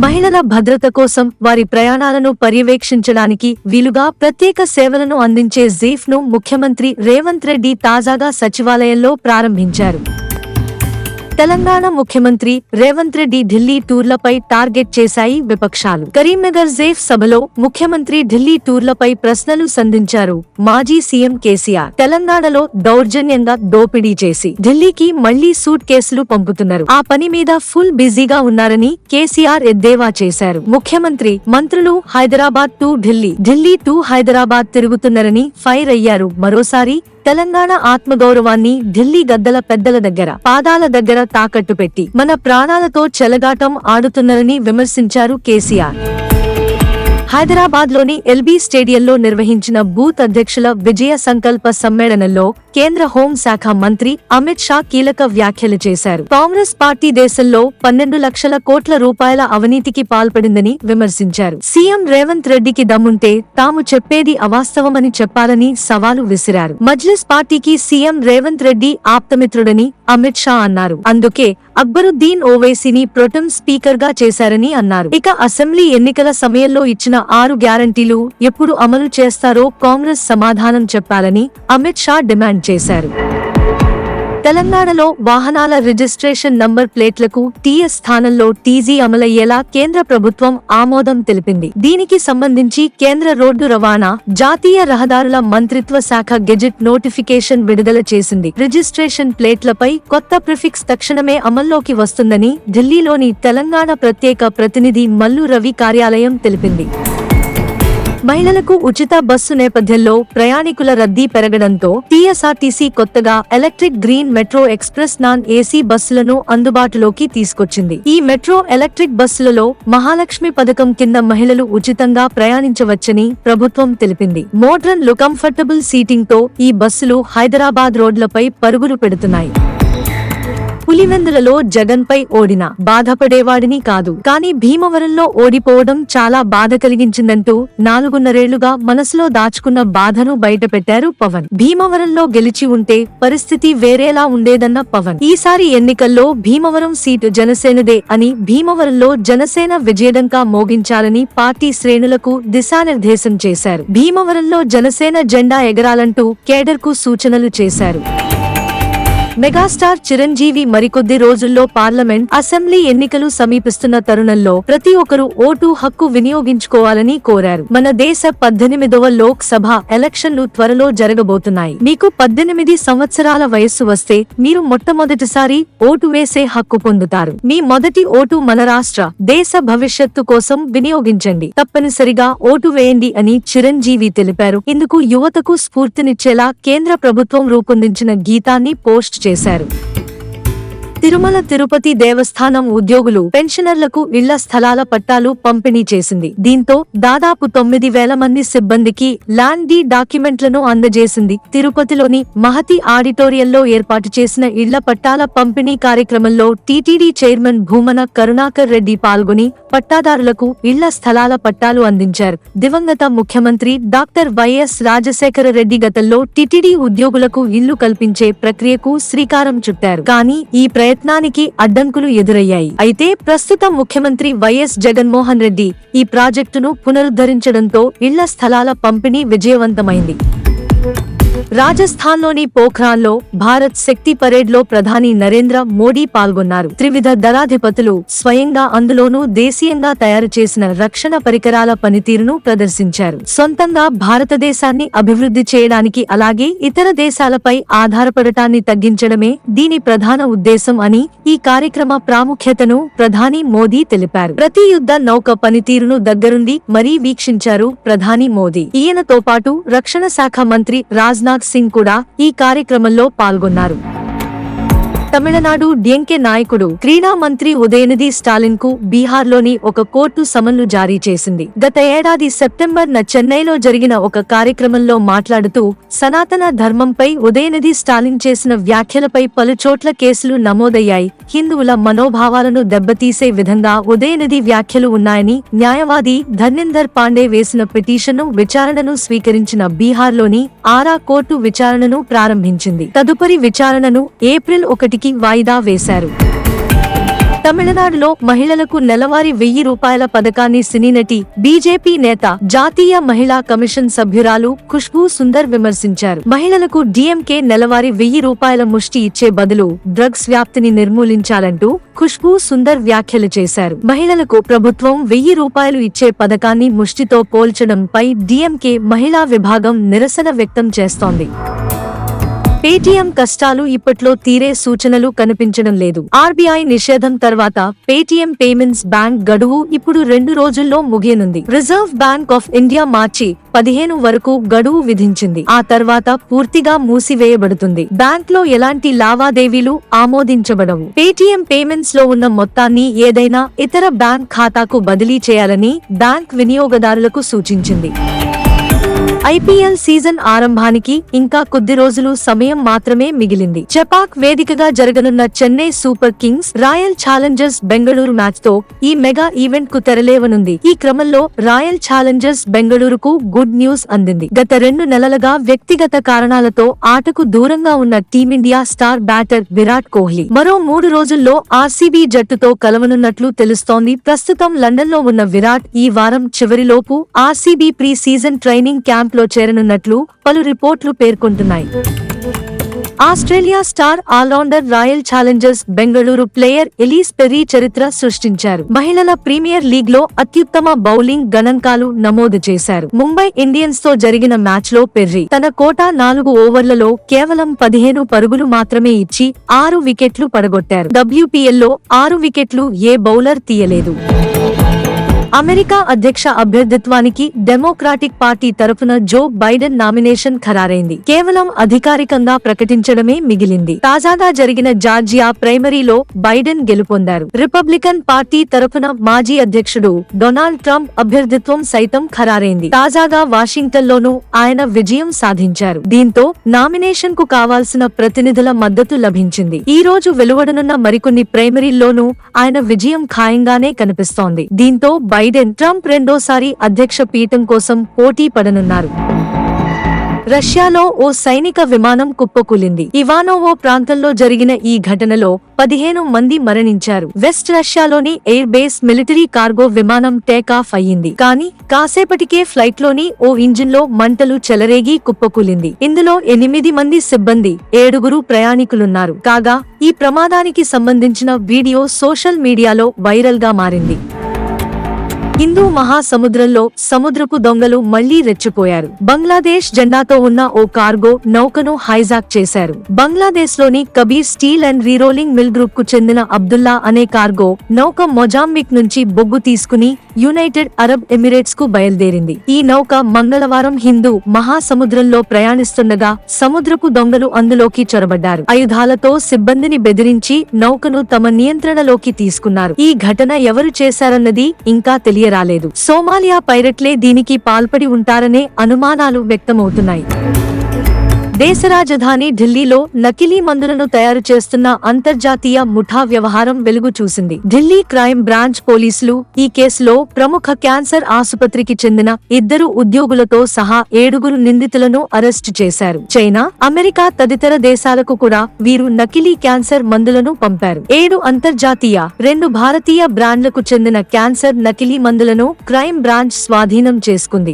మహిళల భద్రత కోసం వారి ప్రయాణాలను పర్యవేక్షించడానికి వీలుగా ప్రత్యేక సేవలను అందించే జీఫ్ ను ముఖ్యమంత్రి రేవంత్ రెడ్డి తాజాగా సచివాలయంలో ప్రారంభించారు. తెలంగాణ ముఖ్యమంత్రి రేవంత్ రెడ్డి ఢిల్లీ టూర్లపై టార్గెట్ చేశాయి విపక్షాలు. కరీంనగర్ జేఫ్ సభలో ముఖ్యమంత్రి ఢిల్లీ టూర్లపై ప్రశ్నలు సంధించారు. మాజీ సీఎం కేసీఆర్ తెలంగాణలో దౌర్జన్యంగా దోపిడీ చేసి ఢిల్లీకి మళ్లీ సూట్ కేసులు పంపుతున్నారు. ఆ పని మీద ఫుల్ బిజీగా ఉన్నారని కేసీఆర్ ఎద్దేవా చేశారు. ముఖ్యమంత్రి, మంత్రులు హైదరాబాద్ టు ఢిల్లీ, ఢిల్లీ టు హైదరాబాద్ తిరుగుతున్నారని ఫైర్ అయ్యారు. మరోసారి తెలంగాణ ఆత్మగౌరవాన్ని ఢిల్లీ గద్దల పెద్దల దగ్గర, పాదాల దగ్గర తాకట్టు పెట్టి మన ప్రాణాలతో చెలగాటం ఆడుతున్నారని విమర్శించారు కేసీఆర్. హైదరాబాద్ లోని ఎల్బీ స్టేడియంలో నిర్వహించిన బూత్ అధ్యక్షుల విజయ సంకల్ప సమ్మేళనంలో కేంద్ర హోం శాఖ మంత్రి అమిత్ షా కీలక వ్యాఖ్యలు చేశారు. కాంగ్రెస్ పార్టీ దేశంలో 12 లక్షల కోట్ల రూపాయల అవినీతికి పాల్పడిందని విమర్శించారు. సీఎం రేవంత్ రెడ్డికి దమ్ముంటే తాము చెప్పేది అవాస్తవమని చెప్పాలని సవాలు విసిరారు. మజ్లిస్ పార్టీకి సీఎం రేవంత్ రెడ్డి ఆప్తమిత్రుడని అమిత్ షా అన్నారు. అందుకే అక్బరుద్దీన్ ఓవైసీని ప్రొటెం స్పీకర్ గా చేశారని అన్నారు. ఇక అసెంబ్లీ ఎన్నికల సమయంలో ఇచ్చిన 6 గ్యారంటీలు ఎప్పుడు అమలు చేస్తారో కాంగ్రెస్ సమాధానం చెప్పాలని అమిత్ షా డిమాండ్ చేశారు. తెలంగాణలో వాహనాల రిజిస్ట్రేషన్ నంబర్ ప్లేట్లకు టీఎస్ స్థానంలో టీజీ అమలయ్యేలా కేంద్ర ప్రభుత్వం ఆమోదం తెలిపింది. దీనికి సంబంధించి కేంద్ర రోడ్డు రవాణా, జాతీయ రహదారుల మంత్రిత్వ శాఖ గెజెట్ నోటిఫికేషన్ విడుదల చేసింది. రిజిస్ట్రేషన్ ప్లేట్లపై కొత్త ప్రిఫిక్స్ తక్షణమే అమల్లోకి వస్తుందని ఢిల్లీలోని తెలంగాణ ప్రత్యేక ప్రతినిధి మల్లు రవి కార్యాలయం తెలిపింది. మహిళలకు ఉచిత బస్సు నేపథ్యంలో ప్రయాణికుల రద్దీ పెరగడంతో టీఎస్ఆర్టీసీ కొత్తగా electric green metro express non AC బస్సులను అందుబాటులోకి తీసుకొచ్చింది. ఈ మెట్రో ఎలక్ట్రిక్ బస్సులలో మహాలక్ష్మి పథకం కింద మహిళలు ఉచితంగా ప్రయాణించవచ్చని ప్రభుత్వం తెలిపింది. మోడ్రన్ లు, కంఫర్టబుల్ సీటింగ్ తో ఈ బస్సులు హైదరాబాద్ రోడ్లపై పరుగులు పెడుతున్నాయి. పులివెందులలో జగన్ పై ఓడినా బాధపడేవాడిని కాదు, కానీ భీమవరంలో ఓడిపోవడం చాలా బాధ కలిగించిందంటూ 4.5 మనసులో దాచుకున్న బాధను బయటపెట్టారు పవన్. భీమవరంలో గెలిచి ఉంటే పరిస్థితి వేరేలా ఉండేదన్న పవన్, ఈసారి ఎన్నికల్లో భీమవరం సీటు జనసేనదే అని భీమవరంలో జనసేన విజయడంకా మోగించాలని పార్టీ శ్రేణులకు దిశానిర్దేశం చేశారు. భీమవరంలో జనసేన జెండా ఎగరాలంటూ కేడర్కు సూచనలు చేశారు. మెగాస్టార్ చిరంజీవి మరికొద్ది రోజుల్లో పార్లమెంట్, అసెంబ్లీ ఎన్నికలు సమీపిస్తున్న తరుణంలో ప్రతి ఒక్కరూ ఓటు హక్కు వినియోగించుకోవాలని కోరారు. మన దేశ 18వ లోక్ సభ ఎలక్షన్లు త్వరలో జరగబోతున్నాయి. మీకు 18 సంవత్సరాల వయస్సు వస్తే మీరు మొట్టమొదటిసారి ఓటు వేసే హక్కు పొందుతారు. మీ మొదటి ఓటు మన రాష్ట్ర, దేశ భవిష్యత్తు కోసం వినియోగించండి. తప్పనిసరిగా ఓటు వేయండి అని చిరంజీవి తెలిపారు. ఇందుకు యువతకు స్ఫూర్తినిచ్చేలా కేంద్ర ప్రభుత్వం రూపొందించిన గీతాన్ని పోస్ట్ చేశారు. తిరుమల తిరుపతి దేవస్థానం ఉద్యోగులు, పెన్షనర్లకు ఇళ్ల స్థలాల పట్టాలు పంపిణీ చేసింది. దీంతో దాదాపు 9,000 మంది సిబ్బందికి ల్యాండ్ డీ డాక్యుమెంట్లను అందజేసింది. తిరుపతిలోని మహతి ఆడిటోరియంలో ఏర్పాటు చేసిన ఇళ్ల పట్టాల పంపిణీ కార్యక్రమంలో టీటీడీ చైర్మన్ భూమన కరుణాకర్ రెడ్డి పాల్గొని పట్టాదారులకు ఇళ్ల స్థలాల పట్టాలు అందించారు. దివంగత ముఖ్యమంత్రి డాక్టర్ వైఎస్ రాజశేఖర రెడ్డి గతంలో టీటీడీ ఉద్యోగులకు ఇళ్లు కల్పించే ప్రక్రియకు శ్రీకారం చుట్టారు. కానీ ఈ ప్రయత్నానికి అడ్డంకులు ఎదురయ్యాయి. అయితే ప్రస్తుత ముఖ్యమంత్రి వైఎస్ జగన్మోహన్ రెడ్డి ఈ ప్రాజెక్టును పునరుద్ధరించడంతో ఇళ్ల స్థలాల పంపిణీ విజయవంతమైంది. రాజస్థాన్లోని పోఖ్రాన్లో భారత్ శక్తి పరేడ్లో ప్రధాని నరేంద్ర మోడీ పాల్గొన్నారు. త్రివిధ దళాధిపతులు స్వయంగా, అందులోనూ దేశీయంగా తయారు చేసిన రక్షణ పరికరాల పనితీరును ప్రదర్శించారు. సొంతంగా భారతదేశాన్ని అభివృద్ధి చేయడానికి, అలాగే ఇతర దేశాలపై ఆధారపడటాన్ని తగ్గించడమే దీని ప్రధాన ఉద్దేశం అని ఈ కార్యక్రమ ప్రాముఖ్యతను ప్రధాని మోదీ తెలిపారు. ప్రతి యుద్ధ నౌక పనితీరును దగ్గరుండి మరీ వీక్షించారు ప్రధాని మోదీ. ఈయనతో పాటు రక్షణ శాఖ మంత్రి రాజ్నాథ్ సింగ్ కూడా ఈ కార్యక్రమంలో పాల్గొన్నారు. తమిళనాడు డిఎంకే నాయకుడు, క్రీడా మంత్రి ఉదయనిధి స్టాలిన్ కు బీహార్లోని ఒక కోర్టు సమన్లు జారీ చేసింది. గత ఏడాది సెప్టెంబర్న చెన్నైలో జరిగిన ఒక కార్యక్రమంలో మాట్లాడుతూ సనాతన ధర్మంపై ఉదయనిధి స్టాలిన్ చేసిన వ్యాఖ్యలపై పలుచోట్ల కేసులు నమోదయ్యాయి. హిందువుల మనోభావాలను దెబ్బతీసే విధంగా ఉదయనిధి వ్యాఖ్యలు ఉన్నాయని న్యాయవాది ధర్నిందర్ పాండే వేసిన పిటిషన్ను విచారణను స్వీకరించిన బీహార్లోని ఆరా కోర్టు విచారణను ప్రారంభించింది. తదుపరి విచారణను ఏప్రిల్ 1కి వాయిదా వేశారు. తమిళనాడులో మహిళలకు నెలవారీ 1000 రూపాయల పథకాన్ని సినీ నటి, బీజేపీ నేత, జాతీయ మహిళా కమిషన్ సభ్యురాలు ఖుష్బూ సుందర్ విమర్శించారు. మహిళలకు డీఎంకే నెలవారీ 1000 రూపాయల ముష్టి ఇచ్చే బదులు డ్రగ్స్ వ్యాప్తిని నిర్మూలించాలంటూ ఖుష్బూ సుందర్ వ్యాఖ్యలు చేశారు. మహిళలకు ప్రభుత్వం 1000 రూపాయలు ఇచ్చే పథకాన్ని ముష్టితో పోల్చడంపై డీఎంకే మహిళా విభాగం నిరసన వ్యక్తం చేస్తోంది. పేటీఎం కష్టాలు ఇప్పట్లో తీరే సూచనలు కనిపించడం లేదు. ఆర్బీఐ నిషేధం తర్వాత పేటీఎం పేమెంట్స్ బ్యాంక్ గడువు ఇప్పుడు 2 రోజుల్లో ముగియనుంది. రిజర్వ్ బ్యాంక్ ఆఫ్ ఇండియా మార్చి 15 వరకు గడువు విధించింది. ఆ తర్వాత పూర్తిగా మూసివేయబడుతుంది. బ్యాంక్ లో ఎలాంటి లావాదేవీలు ఆమోదించబడవు. పేటీఎం పేమెంట్స్ లో ఉన్న మొత్తాన్ని ఏదైనా ఇతర బ్యాంక్ ఖాతాకు బదిలీ చేయాలని బ్యాంక్ వినియోగదారులకు సూచించింది. ఐపీఎల్ సీజన్ ఆరంభానికి ఇంకా కొద్ది రోజులు సమయం మాత్రమే మిగిలింది. చెపాక్ వేదికగా జరగనున్న Chennai super Kings royal Challengers Bengaluru match తో ఈ మెగా ఈవెంట్ కు తెరలేవనుంది. ఈ క్రమంలో రాయల్ ఛాలెంజర్స్ బెంగళూరుకు గుడ్ న్యూస్ అందింది. గత 2 నెలలుగా వ్యక్తిగత కారణాలతో ఆటకు దూరంగా ఉన్న team India star batter Virat Kohli మరో 3 రోజుల్లో ఆర్సీబీ జట్టుతో కలవనున్నట్లు తెలుస్తోంది. ప్రస్తుతం లండన్ లో ఉన్న విరాట్ ఈ వారం చివరిలోపు RCB pre season training camp లో చేరనున్నట్లు పలు రిపోర్ట్లు పేర్కొంటున్నాయి. Australia star allrounder Royal Challengers Bengaluru player Ellyse Perry చరిత్ర సృష్టించారు. మహిళల ప్రీమియర్ లీగ్ లో అత్యుత్తమ బౌలింగ్ గణాంకాలు నమోదు చేశారు. ముంబై ఇండియన్స్ తో జరిగిన మ్యాచ్ లో పెర్రీ తన కోటా 4 ఓవర్లలో కేవలం 15 పరుగులు మాత్రమే ఇచ్చి 6 వికెట్లు పడగొట్టారు. WPL లో 6 వికెట్లు ఏ బౌలర్ తీయలేదు. అమెరికా అధ్యక్ష అభ్యర్థిత్వానికి డెమోక్రాటిక్ పార్టీ తరఫున జో బైడెన్ నామినేషన్ ఖరారైంది. కేవలం అధికారికంగా ప్రకటించడమే మిగిలింది. తాజాగా జరిగిన జార్జియా ప్రైమరీలో బైడెన్ గెలుపొందారు. రిపబ్లికన్ పార్టీ తరఫున మాజీ అధ్యక్షుడు డొనాల్డ్ ట్రంప్ అభ్యర్థిత్వం సైతం ఖరారైంది. తాజాగా వాషింగ్టన్ లోనూ ఆయన విజయం సాధించారు. దీంతో నామినేషన్ కు కావాల్సిన ప్రతినిధుల మద్దతు లభించింది. ఈ రోజు వెలువడనున్న మరికొన్ని ప్రైమరీల్లోనూ ఆయన విజయం ఖాయంగానే కనిపిస్తోంది. దీంతో బైడెన్, ట్రంప్ రెండోసారి అధ్యక్ష పీఠం కోసం పోటీ పడనున్నారు. రష్యాలో ఓ సైనిక విమానం కుప్పకూలింది. ఇవానోవో ప్రాంతంలో జరిగిన ఈ ఘటనలో 15 మంది మరణించారు. వెస్ట్ రష్యాలోని ఎయిర్ బేస్ మిలిటరీ కార్గో విమానం టేకాఫ్ అయ్యింది. కానీ కాసేపటికే ఫ్లైట్ లోని ఓ ఇంజిన్ లో మంటలు చెలరేగి కుప్పకూలింది. ఇందులో 8 మంది సిబ్బంది, 7 ప్రయాణికులున్నారు. కాగా ఈ ప్రమాదానికి సంబంధించిన వీడియో సోషల్ మీడియాలో వైరల్ గా మారింది. హిందూ మహాసముద్రంలో సముద్రపు దొంగలు మళ్లీ రెచ్చిపోయారు. బంగ్లాదేశ్ జెండాతో ఉన్న ఓ కార్గో నౌకను హైజాక్ చేశారు. బంగ్లాదేశ్ లోని Kabir Steel and Rerolling Mill Group కు చెందిన అబ్దుల్లా అనే కార్గో నౌక మొజాంబిక్ నుంచి బొగ్గు తీసుకుని యునైటెడ్ అరబ్ ఎమిరేట్స్ కు బయలుదేరింది. ఈ నౌక మంగళవారం హిందూ మహాసముద్రంలో ప్రయాణిస్తుండగా సముద్రపు దొంగలు అందులోకి చొరబడ్డారు. ఆయుధాలతో సిబ్బందిని బెదిరించి నౌకను తమ నియంత్రణలోకి తీసుకున్నారు. ఈ ఘటన ఎవరు చేశారన్నది ఇంకా రాలేదు. సోమాలియా పైరట్లే దీనికి పాల్పడి ఉంటారనే అనుమానాలు వ్యక్తమవుతున్నాయి. దేశ రాజధాని ఢిల్లీలో నకిలీ మందులను తయారు చేస్తున్న అంతర్జాతీయ ముఠా వ్యవహారం వెలుగు చూసింది. ఢిల్లీ క్రైమ్ బ్రాంచ్ పోలీసులు ఈ కేసులో ప్రముఖ క్యాన్సర్ ఆసుపత్రికి చెందిన 2 ఉద్యోగులతో సహా 7 నిందితులను అరెస్టు చేశారు. చైనా, అమెరికా తదితర దేశాలకు కూడా వీరు నకిలీ క్యాన్సర్ మందులను పంపారు. 7 అంతర్జాతీయ, 2 భారతీయ బ్రాండ్లకు చెందిన క్యాన్సర్ నకిలీ మందులను క్రైమ్ బ్రాంచ్ స్వాధీనం చేసుకుంది.